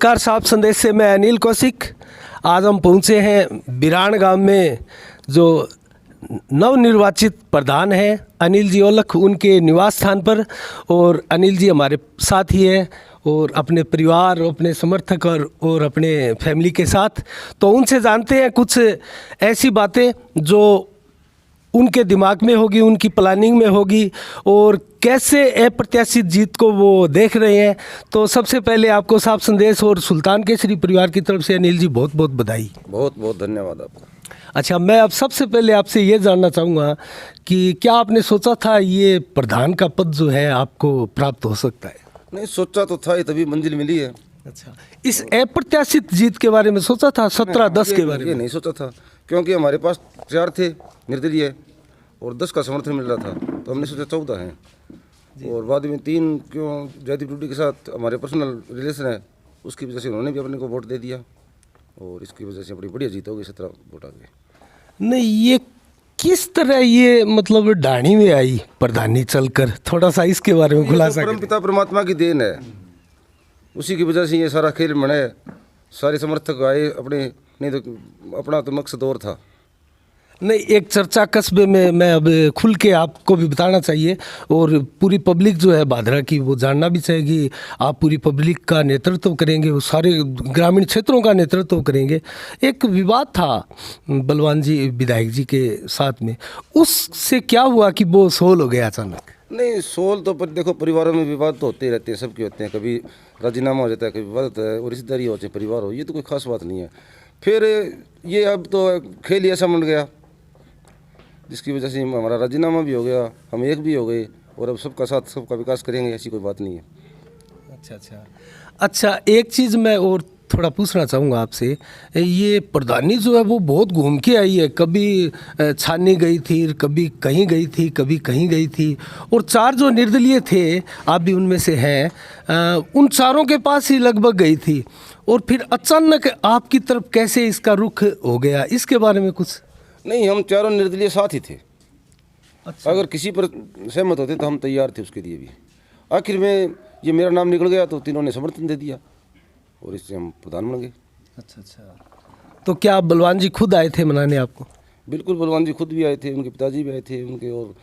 नमस्कार, साफ संदेश से मैं अनिल कौशिक। आज हम पहुंचे हैं बिरान गांव में, जो नवनिर्वाचित प्रधान हैं अनिल जी औलख, उनके निवास स्थान पर। और अनिल जी हमारे साथ ही है और अपने परिवार, अपने समर्थक और अपने फैमिली के साथ। तो उनसे जानते हैं कुछ ऐसी बातें जो उनके दिमाग में होगी, उनकी प्लानिंग में होगी, और कैसे अप्रत्याशित जीत को वो देख रहे हैं। तो सबसे पहले आपको साफ संदेश और सुल्तान केसरी परिवार की तरफ से अनिल जी बहुत बहुत बधाई। बहुत बहुत धन्यवाद आपका। अच्छा, मैं अब सबसे पहले आपसे ये जानना चाहूँगा कि क्या आपने सोचा था ये प्रधान का पद जो है आपको प्राप्त हो सकता है? नहीं, सोचा तो था ही, तभी मंजिल मिली है। अच्छा, इस अप्रत्याशित जीत के बारे में सोचा था? 17-10 के बारे में ये नहीं सोचा था, क्योंकि हमारे पास 4 थे निर्दलीय और 10 का समर्थन मिल रहा था, तो हमने सोचा 14 हैं। और बाद में 3 क्यों जयदीप टूडी के साथ हमारे पर्सनल रिलेशन है, उसकी वजह से उन्होंने भी अपने को वोट दे दिया और इसकी वजह से बड़ी बढ़िया जीत हो गई, 17 वोट आ गए। नहीं, ये किस तरह ये मतलब ढाणी में आई प्रधानी चलकर, थोड़ा सा इसके बारे में खुलासा करें। परम पिता परमात्मा की देन है, उसी की वजह से ये सारा खेल बना है। सारे समर्थक आए अपने, नहीं तो अपना तो मकसद और था। नहीं, एक चर्चा कस्बे में मैं अब खुल के आपको भी बताना चाहिए, और पूरी पब्लिक जो है भादरा की वो जानना भी चाहेगी। आप पूरी पब्लिक का नेतृत्व करेंगे, वो सारे ग्रामीण क्षेत्रों का नेतृत्व करेंगे। एक विवाद था बलवान जी विधायक जी के साथ में, उससे क्या हुआ कि वो सोल हो गया अचानक? नहीं, सोल तो पर देखो, परिवारों में विवाद तो होते ही रहते हैं, सबके होते हैं। कभी राजीनामा हो जाता है, कभी विवाद होता है, और रिश्तेदारी होती है, परिवार हो, ये तो कोई खास बात नहीं है। फिर ये अब तो खेल ही ऐसा बन गया जिसकी वजह से हमारा राजीनामा भी हो गया, हम एक भी हो गए, और अब सबका साथ सबका विकास करेंगे, ऐसी कोई बात नहीं है। अच्छा, एक चीज़ मैं और थोड़ा पूछना चाहूँगा आपसे। ये प्रधानी जो है वो बहुत घूम के आई है, कभी छानी गई थी, कभी कहीं गई थी, कभी कहीं गई थी, और 4 जो निर्दलीय थे, आप भी उनमें से हैं, उन चारों के पास ही लगभग गई थी, और फिर अचानक आपकी तरफ कैसे इसका रुख हो गया, इसके बारे में कुछ? नहीं, हम चारों निर्दलीय साथ ही थे। अच्छा। अगर किसी पर सहमत होते तो हम तैयार थे उसके लिए भी। आखिर में ये मेरा नाम निकल गया तो तीनों ने समर्थन दे दिया और इससे हम प्रधान बन गए। अच्छा, तो क्या बलवान जी खुद आए थे मनाने आपको? बिल्कुल, बलवान जी खुद भी आए थे, उनके पिताजी भी आए थे, उनके और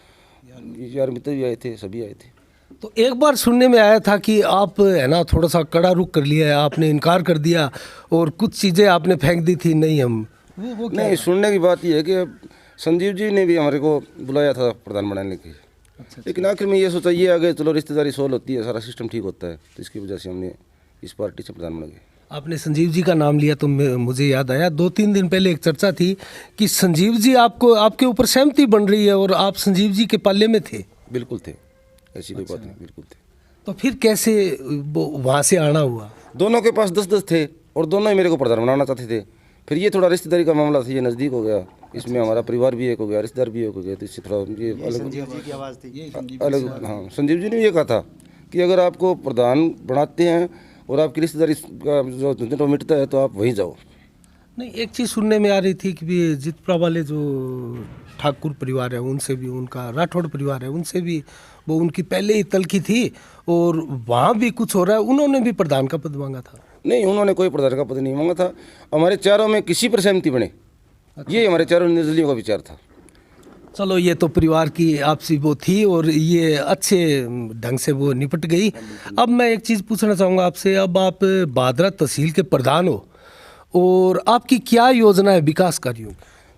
यार मित्र भी आए थे, सभी आए थे। तो एक बार सुनने में आया था कि आप है ना थोड़ा सा कड़ा रुख कर लिया है, आपने इनकार कर दिया और कुछ चीज़ें आपने फेंक दी थी, नहीं हम वो नहीं, सुनने की बात यह है कि संजीव जी ने भी हमारे को बुलाया था प्रधान बनाने के। अच्छा। लेकिन आखिर में ये सोचा, ये आगे चलो रिश्तेदारी सोल्व होती है, सारा सिस्टम ठीक होता है, तो इसकी वजह से हमने इस पार्टी से प्रधान बन गए। आपने संजीव जी का नाम लिया तो मुझे याद आया, 2-3 दिन पहले एक चर्चा थी कि संजीव जी आपके ऊपर सहमति बन रही है और आप संजीव जी के पाले में थे। बिल्कुल थे, ऐसी कोई बात नहीं, बिल्कुल थे। तो फिर कैसे वहाँ से आना हुआ? दोनों के पास 10-10 थे और दोनों ही मेरे को प्रधान बनाना चाहते थे। फिर ये थोड़ा रिश्तेदारी का मामला था, ये नज़दीक हो गया, इसमें हमारा परिवार भी एक हो गया, रिश्तेदार भी एक हो गया, तो इससे थोड़ा ये अलग। हाँ, संजीव जी ने ये कहा था कि अगर आपको प्रधान बनाते हैं और आपकी रिश्तेदारी का जो झंझट मिटता है तो आप वहीं जाओ। नहीं, एक चीज़ सुनने में आ रही थी कि भी जितपुरा वाले जो ठाकुर परिवार है उनसे भी, उनका राठौड़ परिवार है उनसे भी, वो उनकी पहले ही तलखी थी और वहाँ भी कुछ हो रहा है, उन्होंने भी प्रधान का पद मांगा था। नहीं, उन्होंने कोई प्रधान का पद नहीं मांगा था। हमारे चारों में किसी पर सहमति बने। अच्छा। ये हमारे चारों निर्दलीयों का विचार था। चलो, ये तो परिवार की आपसी वो थी और ये अच्छे ढंग से वो निपट गई। अब मैं एक चीज़ पूछना चाहूँगा आपसे। अब आप भादरा तहसील के प्रधान हो और आपकी क्या योजना है विकास कार्यों?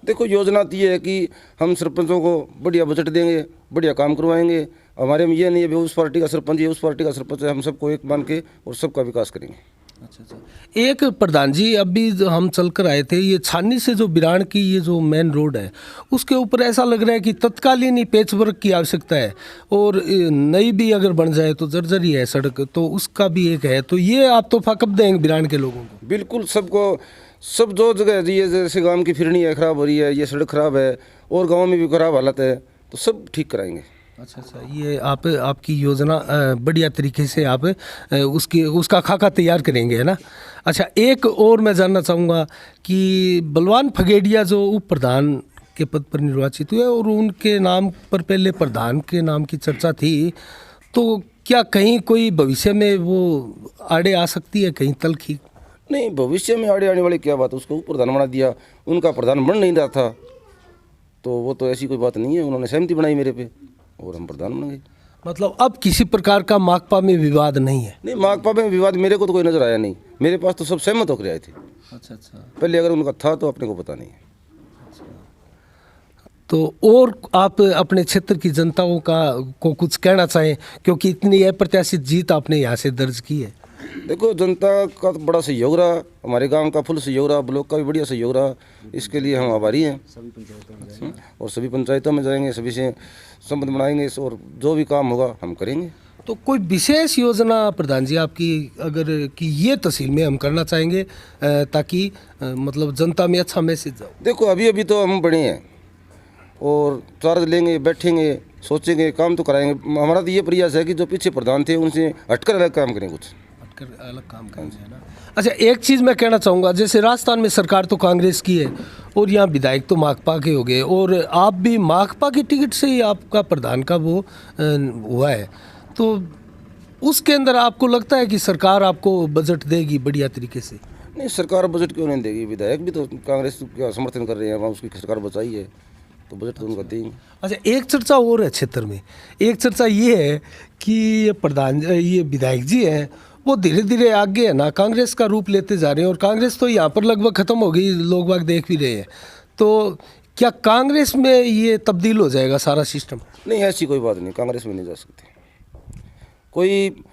देखो, योजना तो ये है कि हम सरपंचों को बढ़िया बजट देंगे, बढ़िया काम करवाएंगे। हमारे में ये नहीं है उस पार्टी का सरपंच है, उस पार्टी का सरपंच है, हम सबको एक मान के और सबका विकास करेंगे। अच्छा। एक प्रधान जी, अभी जो हम चल कर आए थे, ये छानी से जो बिरान की ये जो मेन रोड है उसके ऊपर ऐसा लग रहा है कि तत्कालीन ही पेचवर्क की आवश्यकता है, और नई भी अगर बन जाए तो जर्जर ही है सड़क, तो उसका भी एक है। तो ये आप तोहफा कब देंगे बिरान के लोगों को? बिल्कुल, सबको, सब जो जगह ये जैसे गांव की फिरनी है खराब हो रही है, ये सड़क खराब है और गाँव में भी खराब हालत है, तो सब ठीक कराएंगे। अच्छा, ये आपकी योजना बढ़िया तरीके से आप उसका खाका तैयार करेंगे, है ना? अच्छा, एक और मैं जानना चाहूँगा कि बलवान फगेड़िया जो उप प्रधान के पद पर निर्वाचित हुए और उनके नाम पर पहले प्रधान के नाम की चर्चा थी, तो क्या कहीं कोई भविष्य में वो आड़े आ सकती है, कहीं तलखी? नहीं, भविष्य में आने वाली क्या बात, उसको प्रधान बना दिया, उनका प्रधान बन नहीं रहा था, तो वो तो ऐसी कोई बात नहीं है, उन्होंने सहमति बनाई मेरे पे और हम प्रधान बन गए। मतलब अब किसी प्रकार का माकपा में विवाद नहीं है? नहीं, माकपा में विवाद मेरे को तो कोई नजर आया नहीं, मेरे पास तो सब सहमत होकर आए थे। अच्छा अच्छा। पहले अगर उनका था तो अपने को पता नहीं है। तो और आप अपने क्षेत्र की जनताओं को कुछ कहना चाहें, क्योंकि इतनी अप्रत्याशित जीत आपने यहाँ से दर्ज की है? देखो, जनता का तो बड़ा सहयोग रहा, हमारे गांव का फुल सहयोग रहा, ब्लॉक का भी बढ़िया सहयोग रहा, इसके लिए हम आभारी हैं। और सभी पंचायतों में जाएंगे, सभी से संबंध बनाएंगे और जो भी काम होगा हम करेंगे। तो कोई विशेष योजना प्रधान जी आपकी अगर कि ये तहसील में हम करना चाहेंगे ताकि मतलब जनता में अच्छा मैसेज जाओ? देखो, अभी तो हम बड़े हैं और चार्ज लेंगे, बैठेंगे, सोचेंगे, काम तो कराएंगे। हमारा तो ये प्रयास है कि जो पीछे प्रधान थे उनसे हटकर अलग काम करें, कुछ अलग काम करेंगे, है ना? अच्छा, एक चीज़ मैं कहना चाहूँगा, जैसे राजस्थान में सरकार तो कांग्रेस की है और यहाँ विधायक तो माकपा के हो गए, और आप भी माकपा की टिकट से ही आपका प्रधान का वो हुआ है, तो उसके अंदर आपको लगता है कि सरकार आपको बजट देगी बढ़िया तरीके से? नहीं, सरकार बजट क्यों नहीं देगी? विधायक भी तो कांग्रेस का समर्थन कर रहे हैं, वहाँ उसकी सरकार बचाई है, तो बजट तो उनका देंगे। अच्छा, एक चर्चा और है क्षेत्र में, एक चर्चा ये है कि ये विधायक जी हैं वो धीरे धीरे आगे है ना कांग्रेस का रूप लेते जा रहे हैं, और कांग्रेस तो यहाँ पर लगभग ख़त्म हो गई, लोग बाग देख भी रहे हैं, तो क्या कांग्रेस में ये तब्दील हो जाएगा सारा सिस्टम? नहीं, ऐसी कोई बात नहीं, कांग्रेस में नहीं जा सकते। कोई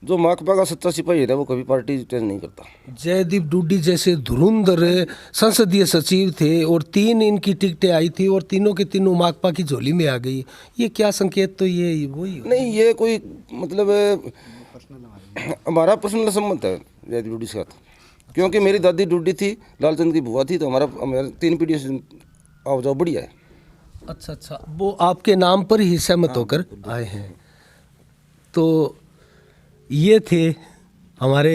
जो माकपा का सच्चा सिपाही है वो कभी पार्टी चेंज नहीं करता। जयदीप डूडी जैसे धुरंधर संसदीय सचिव थे और 3 इनकी टिकटें आई थी और तीनों के तीनों माकपा की झोली में आ गई, ये क्या संकेत? तो ये वही नहीं, ये कोई मतलब हमारा पर्सनल संबंध है जयदीप डूडी के साथ, क्योंकि मेरी दादी डूडी थी, लालचंद की बुआ थी, तो हमारा 3 पीढ़ी से आओ जाओ बढ़िया है। अच्छा अच्छा, वो आपके नाम पर ही सहमत होकर आए हैं। तो ये थे हमारे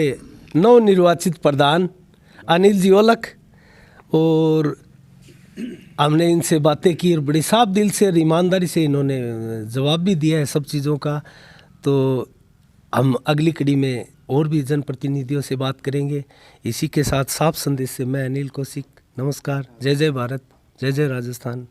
नवनिर्वाचित प्रधान अनिल जी औलख, और हमने इनसे बातें की और बड़ी साफ दिल से और ईमानदारी से इन्होंने जवाब भी दिया है सब चीज़ों का। तो हम अगली कड़ी में और भी जनप्रतिनिधियों से बात करेंगे। इसी के साथ साफ संदेश से मैं अनिल कौशिक, नमस्कार, जय जय भारत, जय जय राजस्थान।